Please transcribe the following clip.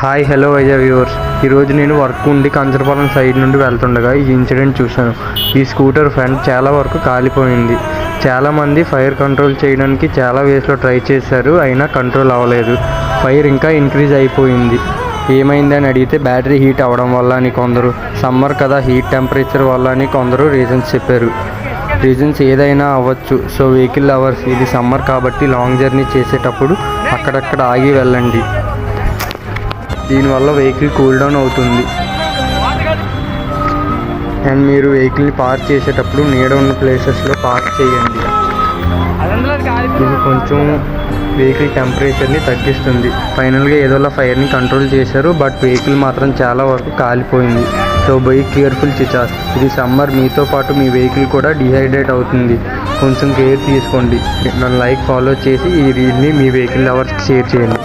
Hi hello Vizag viewers. ఈరోజు నేను work ఉండి కంచరపాలెం సైడ్ నుండి వెళ్తుండగా ఈ ఇన్సిడెంట్ చూశాను. ఈ స్కూటర్ ఫ్రంట్ చాలా వరకు కాలిపోయింది. చాలామంది ఫైర్ కంట్రోల్ చేయడానికి చాలా వేస్లో ట్రై చేశారు, అయినా కంట్రోల్ అవ్వలేదు. ఫైర్ ఇంకా ఇంక్రీజ్ అయిపోయింది. ఏమైందని అడిగితే బ్యాటరీ హీట్ అవ్వడం వల్ల అని కొందరు, సమ్మర్ కదా హీట్ టెంపరేచర్ వల్ల అని కొందరు రీజన్స్ చెప్పారు. రీజన్స్ ఏదైనా అవ్వచ్చు. సో వెహికల్ లవర్స్, ఇది సమ్మర్ కాబట్టి లాంగ్ జర్నీ చేసేటప్పుడు అక్కడక్కడ ఆగి వెళ్ళండి. దీనివల్ల వెహికల్ కూల్ డౌన్ అవుతుంది. అండ్ మీరు వెహికల్ని పార్క్ చేసేటప్పుడు నీడ ఉన్న ప్లేసెస్లో పార్క్ చేయండి. ఇది కొంచెం వెహికల్ టెంపరేచర్ని తగ్గిస్తుంది. ఫైనల్గా ఏదోలా ఫైర్ని కంట్రోల్ చేశారు, బట్ వెహికల్ మాత్రం చాలా వరకు కాలిపోయింది. సో బై కేర్ఫుల్ చిచాస్. ఇది సమ్మర్, మీతో పాటు మీ వెహికల్ కూడా డిహైడ్రేట్ అవుతుంది. కొంచెం కేర్ తీసుకోండి. నన్ను ఫాలో చేసి ఈ రీల్ని మీ వెహికల్ లవర్స్కి షేర్ చేయండి.